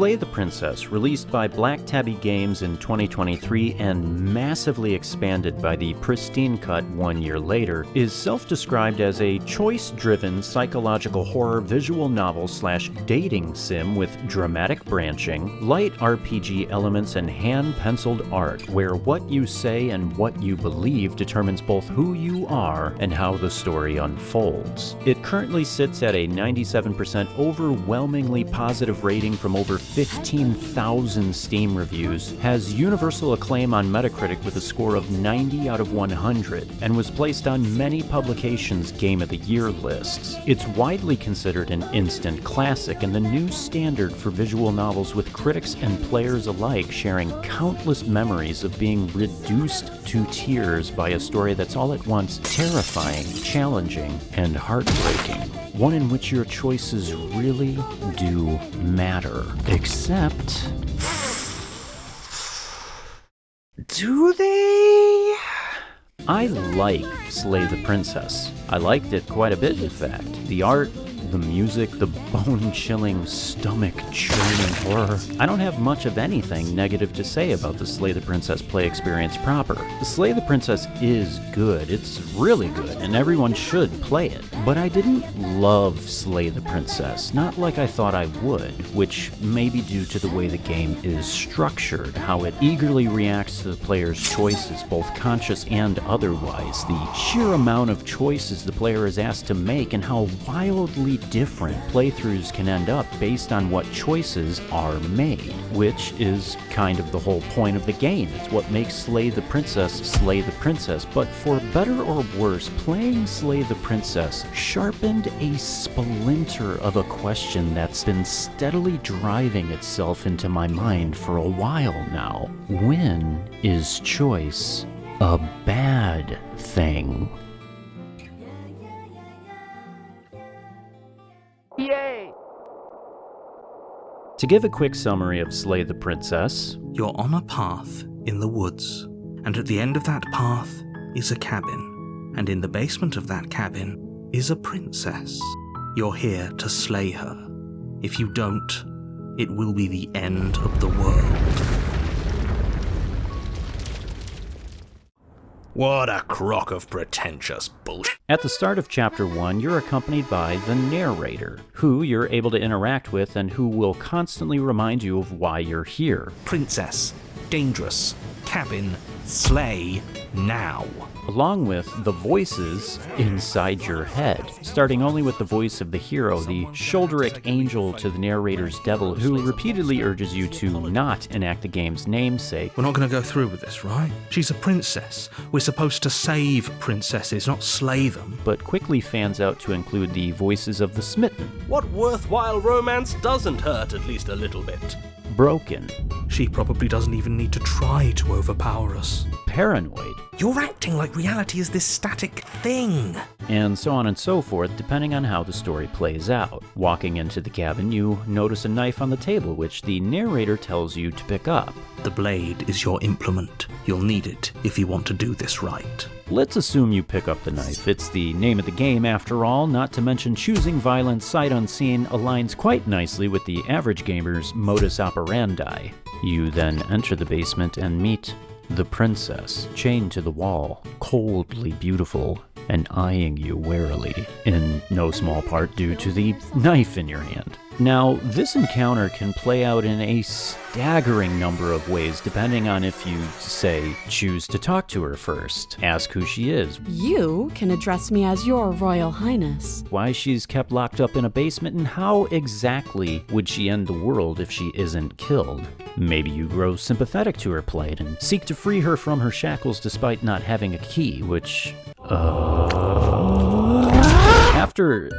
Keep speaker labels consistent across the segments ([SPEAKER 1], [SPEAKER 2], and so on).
[SPEAKER 1] Slay the Princess, released by Black Tabby Games in 2023 and massively expanded by the Pristine Cut 1 year later, is self-described as a choice-driven psychological horror visual novel/dating sim with dramatic branching, light RPG elements, and hand-penciled art, where what you say and what you believe determines both who you are and how the story unfolds. It currently sits at a 97% overwhelmingly positive rating from over 15,000 Steam reviews, has universal acclaim on Metacritic with a score of 90 out of 100, and was placed on many publications' Game of the Year lists. It's widely considered an instant classic and the new standard for visual novels, with critics and players alike sharing countless memories of being reduced to tears by a story that's all at once terrifying, challenging, and heartbreaking. One in which your choices really do matter. Except... do they? I like Slay the Princess. I liked it quite a bit, in fact. The art, the music, the bone-chilling, stomach-churning horror. I don't have much of anything negative to say about the Slay the Princess play experience proper. The Slay the Princess is good, it's really good, and everyone should play it. But I didn't love Slay the Princess, not like I thought I would, which may be due to the way the game is structured, how it eagerly reacts to the player's choices, both conscious and otherwise, the sheer amount of choices the player is asked to make, and how wildly different playthroughs can end up based on what choices are made, which is kind of the whole point of the game. It's what makes Slay the Princess, but for better or worse, playing Slay the Princess sharpened a splinter of a question that's been steadily driving itself into my mind for a while now. When is choice a bad thing?
[SPEAKER 2] Yay!
[SPEAKER 1] To give a quick summary of Slay the Princess,
[SPEAKER 3] you're on a path in the woods, and at the end of that path is a cabin, and in the basement of that cabin is a princess. You're here to slay her. If you don't, it will be the end of the world. What a crock of pretentious bullshit.
[SPEAKER 1] At the start of Chapter 1, you're accompanied by the narrator, who you're able to interact with and who will constantly remind you of why you're here.
[SPEAKER 3] Princess, dangerous, cabin, slay, now.
[SPEAKER 1] Along with the voices inside your head, starting only with the voice of the hero, the shoulderic angel to the narrator's devil, who repeatedly urges you to not enact the game's namesake.
[SPEAKER 3] We're not going to go through with this, right? She's a princess. We're supposed to save princesses, not slay them.
[SPEAKER 1] But quickly fans out to include the voices of the smitten.
[SPEAKER 2] What worthwhile romance doesn't hurt at least a little bit?
[SPEAKER 1] Broken.
[SPEAKER 3] She probably doesn't even need to try to overpower us.
[SPEAKER 1] Paranoid.
[SPEAKER 3] You're acting like reality is this static thing.
[SPEAKER 1] And so on and so forth, depending on how the story plays out. Walking into the cabin, you notice a knife on the table, which the narrator tells you to pick up.
[SPEAKER 3] The blade is your implement. You'll need it if you want to do this right.
[SPEAKER 1] Let's assume you pick up the knife. It's the name of the game after all, not to mention choosing violence sight unseen aligns quite nicely with the average gamer's modus operandi. You then enter the basement and meet the princess, chained to the wall, coldly beautiful, and eyeing you warily, in no small part due to the knife in your hand. Now, this encounter can play out in a staggering number of ways, depending on if you, say, choose to talk to her first, ask who she is.
[SPEAKER 4] You can address me as your Royal Highness.
[SPEAKER 1] Why she's kept locked up in a basement, and how exactly would she end the world if she isn't killed. Maybe you grow sympathetic to her plight and seek to free her from her shackles despite not having a key, which... After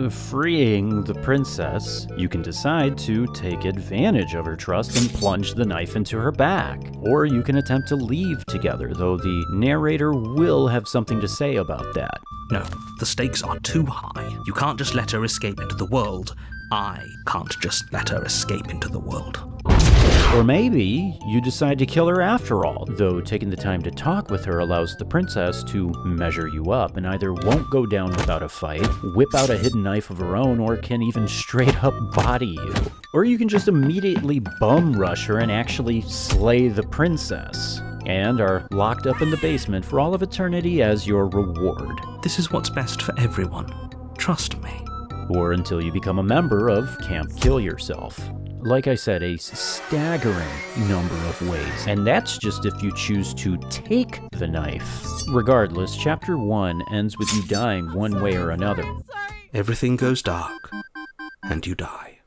[SPEAKER 1] freeing the princess, you can decide to take advantage of her trust and plunge the knife into her back. Or you can attempt to leave together, though the narrator will have something to say about that.
[SPEAKER 3] No, the stakes are too high. You can't just let her escape into the world. I can't just let her escape into the world.
[SPEAKER 1] Or maybe you decide to kill her after all, though taking the time to talk with her allows the princess to measure you up and either won't go down without a fight, whip out a hidden knife of her own, or can even straight up body you. Or you can just immediately bum rush her and actually slay the princess, and are locked up in the basement for all of eternity as your reward.
[SPEAKER 3] This is what's best for everyone. Trust me.
[SPEAKER 1] Or until you become a member of Camp Kill Yourself. Like I said, a staggering number of ways, and that's just if you choose to take the knife. Regardless, Chapter 1 ends with you dying one way or another,
[SPEAKER 3] Everything goes dark, and you die.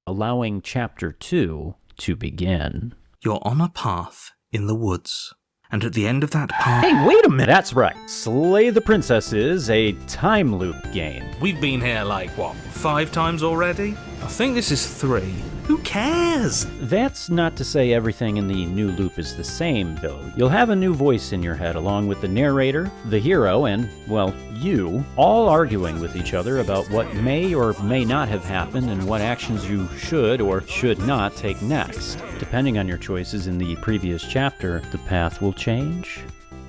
[SPEAKER 1] allowing Chapter 2 to begin.
[SPEAKER 3] You're on a path in the woods, and at the end of that path...
[SPEAKER 1] Hey, wait a minute, that's right. Slay the Princess is a time loop game.
[SPEAKER 3] We've been here like, what, 5 times already? I think this is 3. Who cares?
[SPEAKER 1] That's not to say everything in the new loop is the same, though. You'll have a new voice in your head along with the narrator, the hero, and, well, you, all arguing with each other about what may or may not have happened and what actions you should or should not take next. Depending on your choices in the previous chapter, the path will change,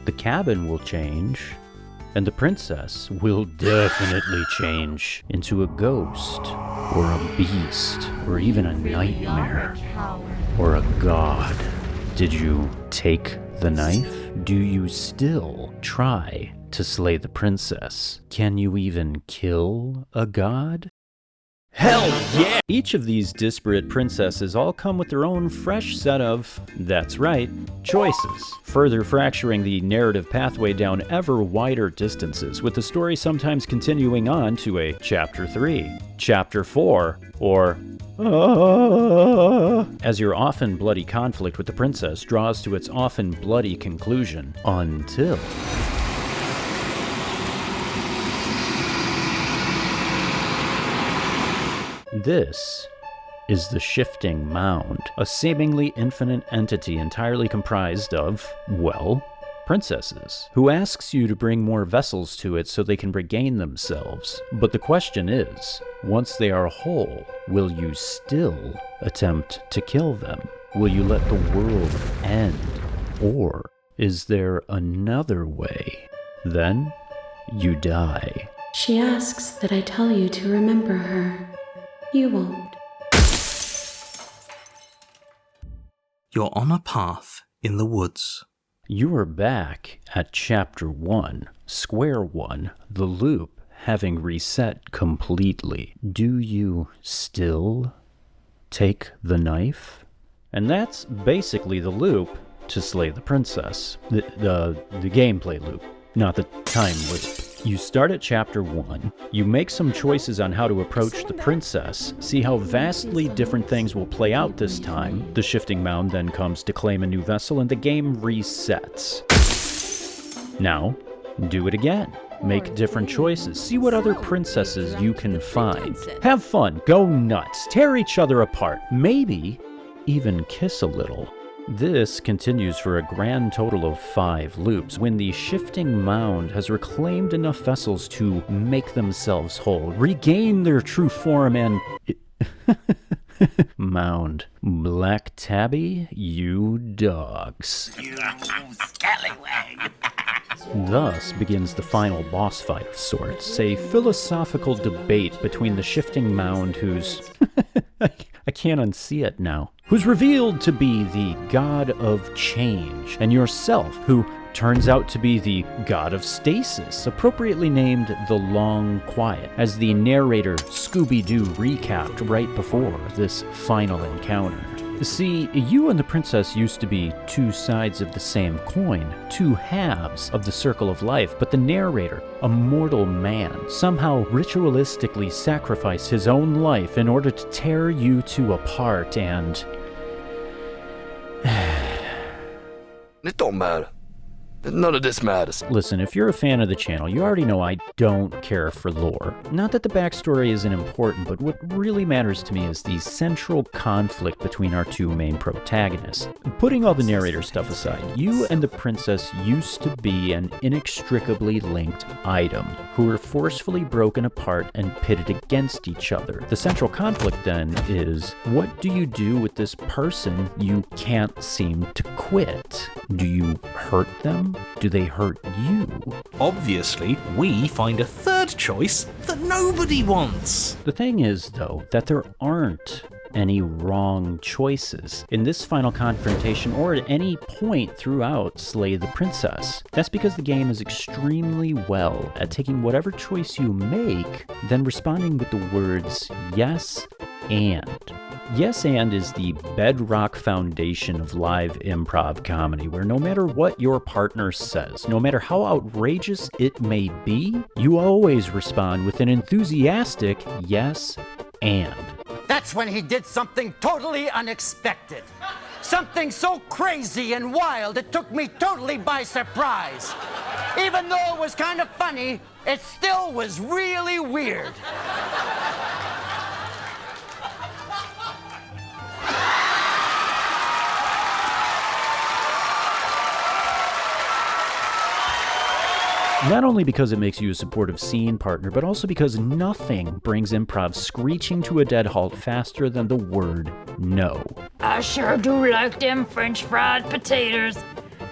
[SPEAKER 1] the cabin will change, and the princess will definitely change into a ghost, or a beast, or even a nightmare, or a god. Did you take the knife? Do you still try to slay the princess? Can you even kill a god? Hell yeah! Each of these disparate princesses all come with their own fresh set of, that's right, choices, further fracturing the narrative pathway down ever wider distances, with the story sometimes continuing on to a Chapter 3, Chapter 4, or as your often bloody conflict with the princess draws to its often bloody conclusion, until... This is the Shifting Mound, a seemingly infinite entity entirely comprised of, well, princesses, who asks you to bring more vessels to it so they can regain themselves. But the question is, once they are whole, will you still attempt to kill them? Will you let the world end? Or is there another way? Then you die.
[SPEAKER 5] She asks that I tell you to remember her. You won't.
[SPEAKER 3] You're on a path in the woods.
[SPEAKER 1] You are back at Chapter 1, Square 1, the loop having reset completely. Do you still take the knife? And that's basically the loop to slay the princess. The gameplay loop, not the time loop. You start at Chapter 1, you make some choices on how to approach the princess, see how vastly different things will play out this time. The Shifting Mound then comes to claim a new vessel and the game resets. Now, do it again. Make different choices, see what other princesses you can find. Have fun, go nuts, tear each other apart, maybe even kiss a little. This continues for a grand total of 5 loops, when the Shifting Mound has reclaimed enough vessels to make themselves whole, regain their true form, and... Mound. Black Tabby, you dogs.
[SPEAKER 6] You scallywag.
[SPEAKER 1] Thus begins the final boss fight of sorts, a philosophical debate between the Shifting Mound, who's... I can't unsee it now. Who's revealed to be the god of change, and yourself, who turns out to be the god of stasis, appropriately named the Long Quiet, as the narrator Scooby-Doo recapped right before this final encounter. See, you and the princess used to be 2 sides of the same coin, 2 halves of the circle of life, but the narrator, a mortal man, somehow ritualistically sacrificed his own life in order to tear you 2 apart, and...
[SPEAKER 6] It don't matter.
[SPEAKER 7] None of this matters.
[SPEAKER 1] Listen, if you're a fan of the channel, you already know I don't care for lore. Not that the backstory isn't important, but what really matters to me is the central conflict between our two main protagonists. Putting all the narrator stuff aside, you and the princess used to be an inextricably linked item, who were forcefully broken apart and pitted against each other. The central conflict then is, what do you do with this person you can't seem to quit? Do you hurt them? Do they hurt you?
[SPEAKER 3] Obviously, we find a third choice that nobody wants.
[SPEAKER 1] The thing is, though, that there aren't any wrong choices in this final confrontation or at any point throughout Slay the Princess. That's because the game is extremely well at taking whatever choice you make, then responding with the words yes and. Yes and is the bedrock foundation of live improv comedy, where no matter what your partner says, no matter how outrageous it may be, you always respond with an enthusiastic yes and.
[SPEAKER 6] That's when he did something totally unexpected. Something so crazy and wild it took me totally by surprise. Even though it was kind of funny, it still was really weird.
[SPEAKER 1] Not only because it makes you a supportive scene partner, but also because nothing brings improv screeching to a dead halt faster than the word no.
[SPEAKER 8] I sure do like them French fried potatoes.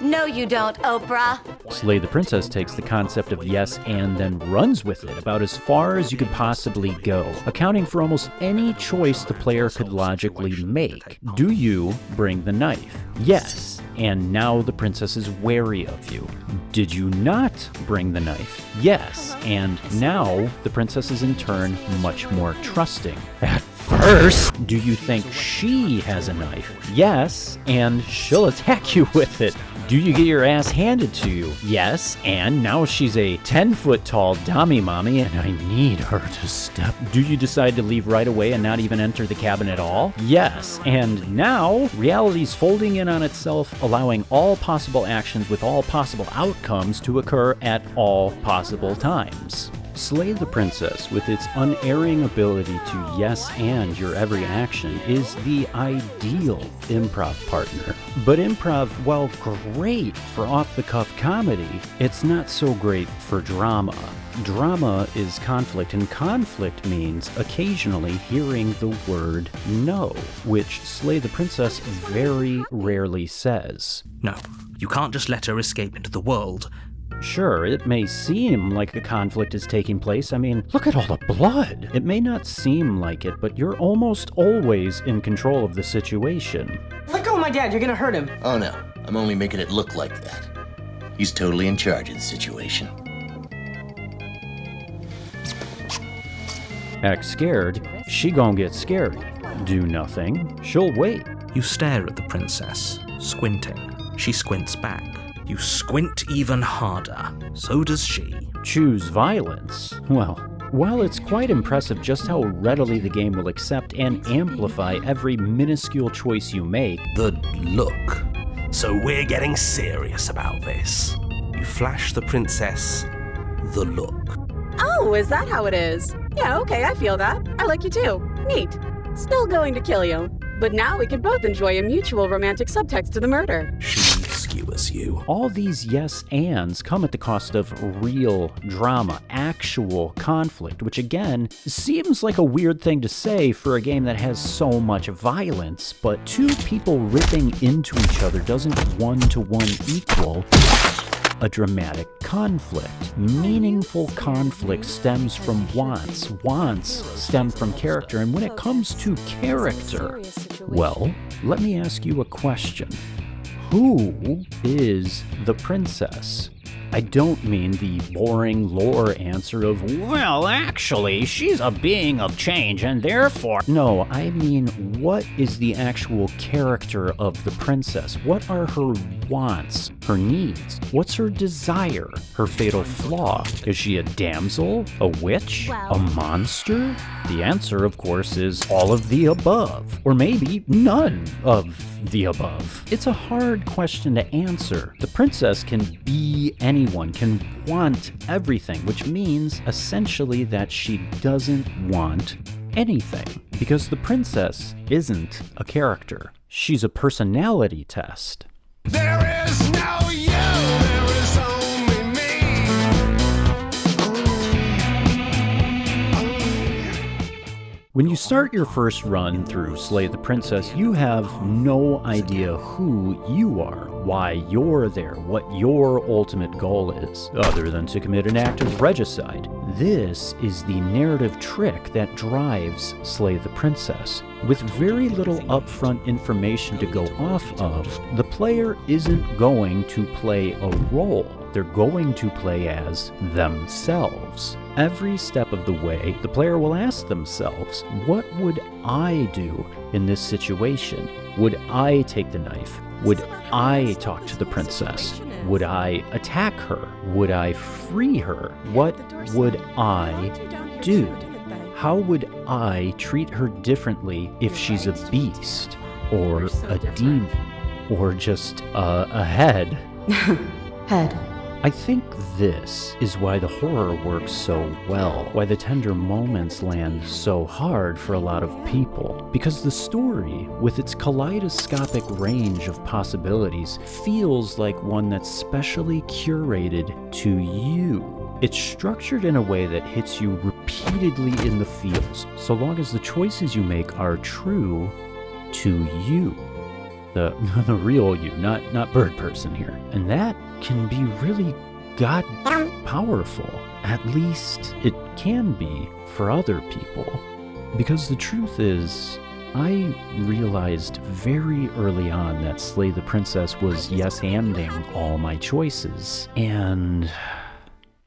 [SPEAKER 9] No, you don't, Oprah.
[SPEAKER 1] Slay the Princess takes the concept of yes and then runs with it about as far as you could possibly go, accounting for almost any choice the player could logically make. Do you bring the knife? Yes, and now the princess is wary of you. Did you not bring the knife? Yes, and now the princess is in turn much more trusting. At first, do you think she has a knife? Yes, and she'll attack you with it. Do you get your ass handed to you? Yes, and now she's a 10-foot tall dummy mommy and I need her to step. Do you decide to leave right away and not even enter the cabin at all? Yes, and now reality's folding in on itself, allowing all possible actions with all possible outcomes to occur at all possible times. Slay the Princess, with its unerring ability to yes and your every action, is the ideal improv partner. But improv, while great for off-the-cuff comedy, it's not so great for drama. Drama is conflict, and conflict means occasionally hearing the word no, which Slay the Princess very rarely says.
[SPEAKER 3] No, you can't just let her escape into the world.
[SPEAKER 1] Sure, it may seem like a conflict is taking place. I mean, look at all the blood. It may not seem like it, but you're almost always in control of the situation.
[SPEAKER 10] Let go of my dad, you're gonna hurt him.
[SPEAKER 11] Oh no, I'm only making it look like that. He's totally in charge of the situation.
[SPEAKER 1] Act scared, she gon' get scary. Do nothing, she'll wait.
[SPEAKER 3] You stare at the princess, squinting. She squints back. You squint even harder. So does she.
[SPEAKER 1] Choose violence. Well, while it's quite impressive just how readily the game will accept and amplify every minuscule choice you make,
[SPEAKER 2] The look. So we're getting serious about this. You flash the princess the look.
[SPEAKER 4] Oh, is that how it is? Yeah, okay, I feel that. I like you too. Neat. Still going to kill you. But now we can both enjoy a mutual romantic subtext to the murder.
[SPEAKER 2] She skewers you.
[SPEAKER 1] all these yes ands come at the cost of real drama, actual conflict, which again seems like a weird thing to say for a game that has so much violence, but two people ripping into each other doesn't one-to-one equal a dramatic conflict. Meaningful conflict stems from wants. Wants stem from character. And when it comes to character, well, let me ask you a question. Who is the princess? I don't mean the boring lore answer of, well, actually, she's a being of change and therefore... No, I mean, what is the actual character of the princess? What are her wants, her needs? What's her desire, her fatal flaw? Is she a damsel, a witch, a monster? The answer, of course, is all of the above, or maybe none of the above. It's a hard question to answer. The princess can be anyone, can want everything, which means essentially that she doesn't want anything, because the princess isn't a character. She's a personality test.
[SPEAKER 2] There is no you, there is only me.
[SPEAKER 1] When you start your first run through Slay the Princess, you have no idea who you are, why you're there, what your ultimate goal is, other than to commit an act of regicide. This is the narrative trick that drives Slay the Princess. With very little upfront information to go off of, the player isn't going to play a role. They're going to play as themselves. Every step of the way, the player will ask themselves, what would I do in this situation? Would I take the knife? Would I talk to the princess? Would I attack her? Would I free her? What would I do? How would I treat her differently if she's a beast, or a demon, or just a head?
[SPEAKER 5] Head.
[SPEAKER 1] I think this is why the horror works so well, why the tender moments land so hard for a lot of people. Because the story, with its kaleidoscopic range of possibilities, feels like one that's specially curated to you. It's structured in a way that hits you repeatedly in the feels, so long as the choices you make are true to you. The real you, not bird person here. And that can be really god powerful. At least it can be for other people. Because the truth is, I realized very early on that Slay the Princess was yes-anding all my choices. And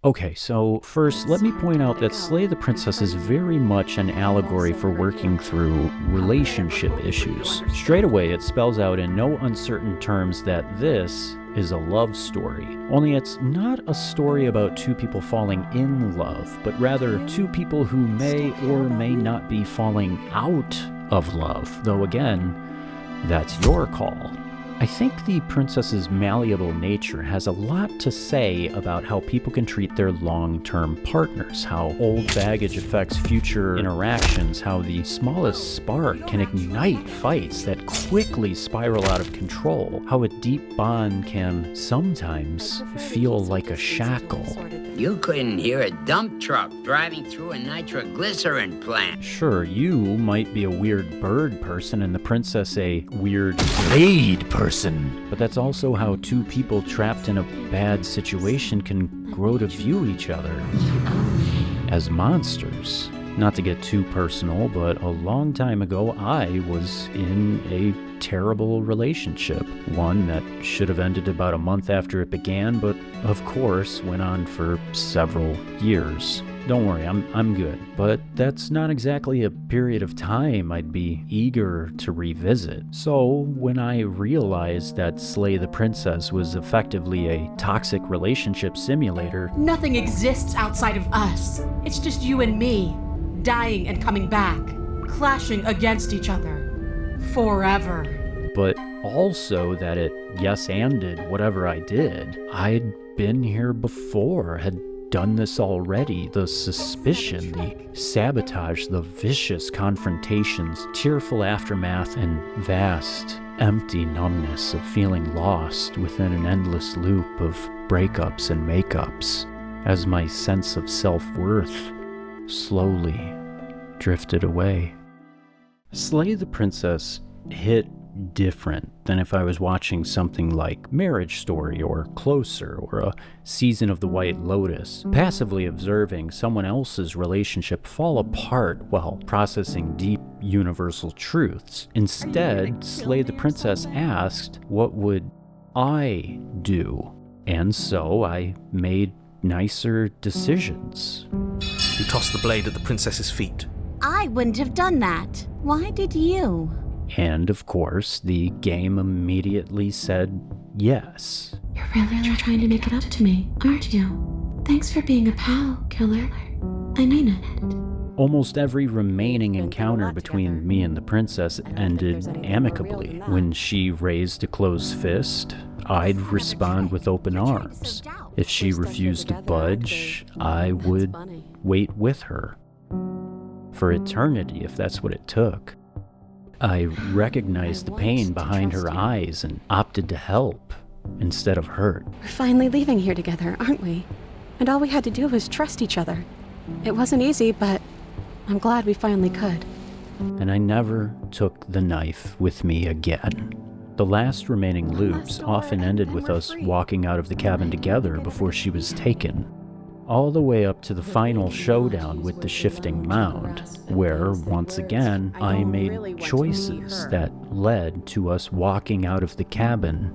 [SPEAKER 1] okay, so first, let me point out that Slay the Princess is very much an allegory for working through relationship issues. Straight away, it spells out in no uncertain terms that this is a love story. Only it's not a story about two people falling in love, but rather two people who may or may not be falling out of love, though again, that's your call. I think the princess's malleable nature has a lot to say about how people can treat their long-term partners, how old baggage affects future interactions, how the smallest spark can ignite fights that quickly spiral out of control, how a deep bond can sometimes feel like a shackle.
[SPEAKER 7] You couldn't hear a dump truck driving through a nitroglycerin plant.
[SPEAKER 1] Sure, you might be a weird bird person and the princess a weird blade person. But that's also how two people trapped in a bad situation can grow to view each other as monsters. Not to get too personal, but a long time ago I was in a terrible relationship. One that should have ended about a month after it began, but of course went on for several years. Don't worry, I'm good. But that's not exactly a period of time I'd be eager to revisit. So when I realized that Slay the Princess was effectively a toxic relationship simulator,
[SPEAKER 10] Nothing exists outside of us. It's just you and me, dying and coming back, clashing against each other, forever.
[SPEAKER 1] but also that it yes-anded whatever I did. I'd been here before, had done this already. The suspicion, the sabotage, the vicious confrontations, tearful aftermath, and vast, empty numbness of feeling lost within an endless loop of breakups and makeups, as my sense of self-worth slowly drifted away. Slay the Princess hit different than if I was watching something like Marriage Story or Closer or a season of The White Lotus, passively observing someone else's relationship fall apart while processing deep universal truths. Instead, Slay the Princess asked, what would I do? And so I made nicer decisions.
[SPEAKER 3] He tossed the blade at the princess's feet.
[SPEAKER 9] I wouldn't have done that. Why did you?
[SPEAKER 1] And of course, the game immediately said yes.
[SPEAKER 5] You're really trying to make it up to me, aren't you? Thanks for being a pal, killer. I mean it.
[SPEAKER 1] Almost every remaining encounter between me and the princess ended amicably. When she raised a closed fist, I'd respond with open arms. If she refused to budge, I would wait with her. For eternity, if that's what it took. I recognized the pain behind her eyes and opted to help instead of hurt.
[SPEAKER 4] We're finally leaving here together, aren't we? And all we had to do was trust each other. It wasn't easy, but I'm glad we finally could.
[SPEAKER 1] And I never took the knife with me again. The last remaining loops often ended with us walking out of the cabin together before she was taken. All the way up to the final showdown with the shifting mound, where, once again, I made choices that led to us walking out of the cabin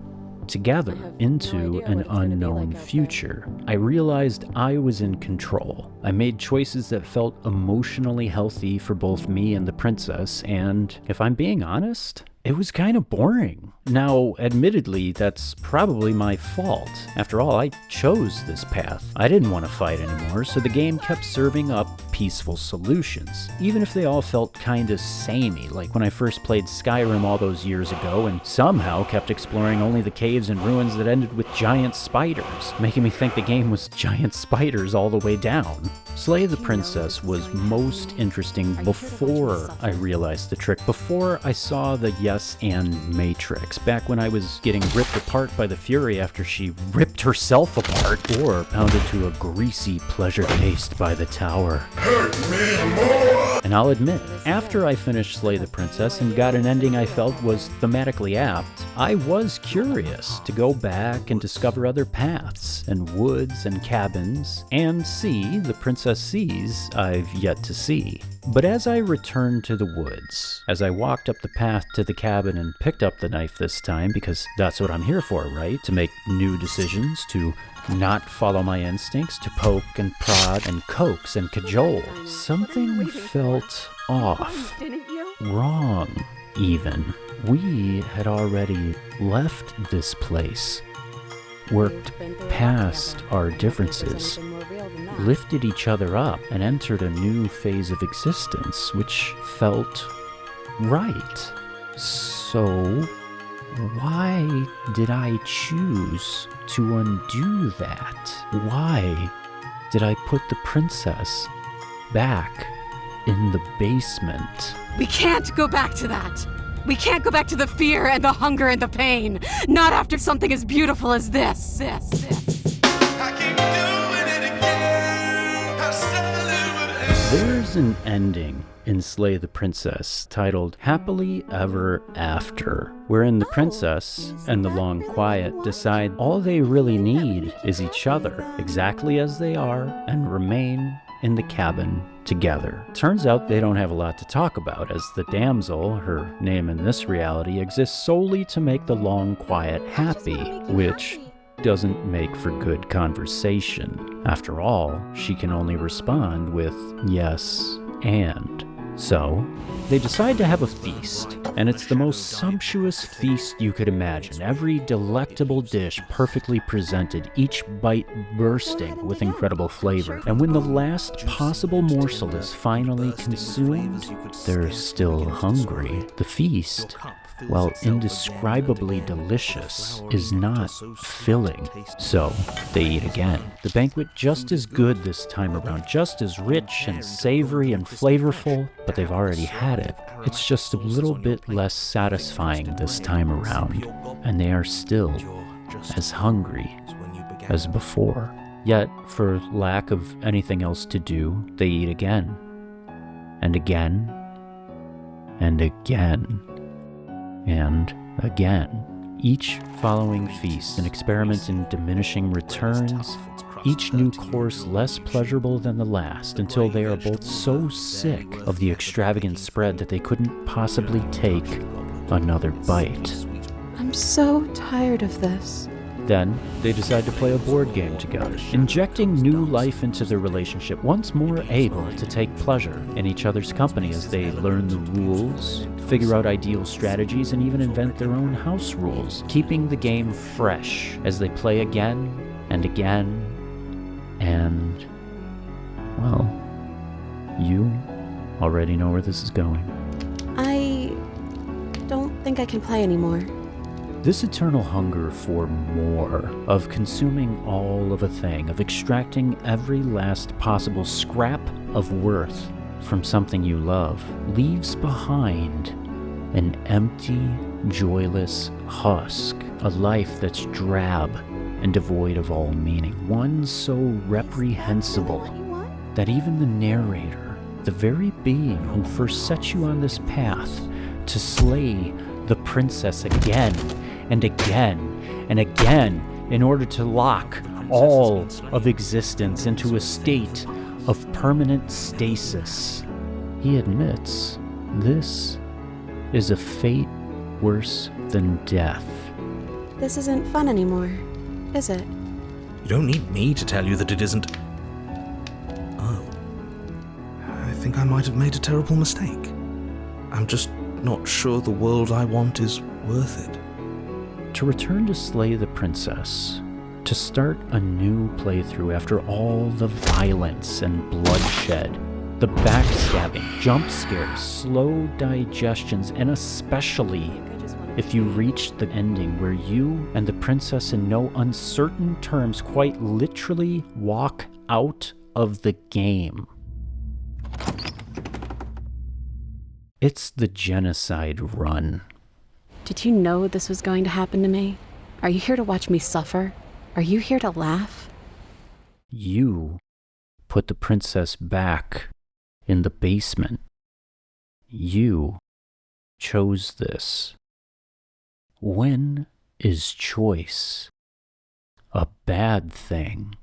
[SPEAKER 1] together into an unknown future. I realized I was in control. I made choices that felt emotionally healthy for both me and the princess, and if I'm being honest, it was kind of boring. Now, admittedly, that's probably my fault. After all, I chose this path. I didn't want to fight anymore, so the game kept serving up peaceful solutions, even if they all felt kinda samey, like when I first played Skyrim all those years ago and somehow kept exploring only the caves and ruins that ended with giant spiders, making me think the game was giant spiders all the way down. Slay the Princess was most interesting before I realized the trick, before I saw the yes and matrix, back when I was getting ripped apart by the Fury after she ripped herself apart, or pounded to a greasy pleasure taste by the tower. Hurt me more! And I'll admit, after I finished Slay the Princess and got an ending I felt was thematically apt, I was curious to go back and discover other paths and woods and cabins and see the princess sees I've yet to see. But as I returned to the woods, as I walked up the path to the cabin and picked up the knife this time, because that's what I'm here for, right? To make new decisions, to not follow my instincts, to poke and prod and coax and cajole. Something felt off, wrong even. We had already left this place, worked past our differences, lifted each other up, and entered a new phase of existence, which felt right. So, why did I choose to undo that? Why did I put the princess back in the basement?
[SPEAKER 4] We can't go back to that. We can't go back to the fear and the hunger and the pain. Not after something as beautiful as this.
[SPEAKER 1] There's an ending in Slay the Princess titled Happily Ever After, wherein the princess and the Long Quiet decide all they really need is each other, exactly as they are, and remain in the cabin together. Turns out they don't have a lot to talk about, as the damsel, her name in this reality, exists solely to make the Long Quiet happy, which doesn't make for good conversation. After all, she can only respond with yes and. So, they decide to have a feast, and it's the most sumptuous feast you could imagine. Every delectable dish perfectly presented, each bite bursting with incredible flavor. And when the last possible morsel is finally consumed, they're still hungry. The feast, while indescribably delicious, is not filling. So, they eat again. The banquet just as good this time around, just as rich and savory and flavorful, but they've already had it. It's just a little bit less satisfying this time around, and they are still as hungry as before. Yet, for lack of anything else to do, they eat again, and again, and again, and again. Each following feast an experiment in diminishing returns, each new course less pleasurable than the last, until they are both so sick of the extravagant spread that they couldn't possibly take another bite.
[SPEAKER 4] I'm so tired of this.
[SPEAKER 1] Then, they decide to play a board game together, injecting new life into their relationship, once more able to take pleasure in each other's company as they learn the rules, figure out ideal strategies, and even invent their own house rules, keeping the game fresh as they play again and again. And, well, you already know where this is going.
[SPEAKER 4] I don't think I can play anymore.
[SPEAKER 1] This eternal hunger for more, of consuming all of a thing, of extracting every last possible scrap of worth from something you love, leaves behind an empty, joyless husk, a life that's drab and devoid of all meaning, one so reprehensible that even the narrator, the very being who first set you on this path to slay the princess again and again and again in order to lock all of existence into a state of permanent stasis. He admits this is a fate worse than death.
[SPEAKER 4] This isn't fun anymore, is it?
[SPEAKER 3] You don't need me to tell you that it isn't. Oh. I think I might have made a terrible mistake. I'm just not sure the world I want is worth it.
[SPEAKER 1] To return to slay the princess, to start a new playthrough after all the violence and bloodshed, the backstabbing, jump scares, slow digestions, and especially if you reach the ending where you and the princess in no uncertain terms quite literally walk out of the game. It's the genocide run.
[SPEAKER 4] Did you know this was going to happen to me? Are you here to watch me suffer? Are you here to laugh?
[SPEAKER 1] You put the princess back in the basement. You chose this. When is choice a bad thing?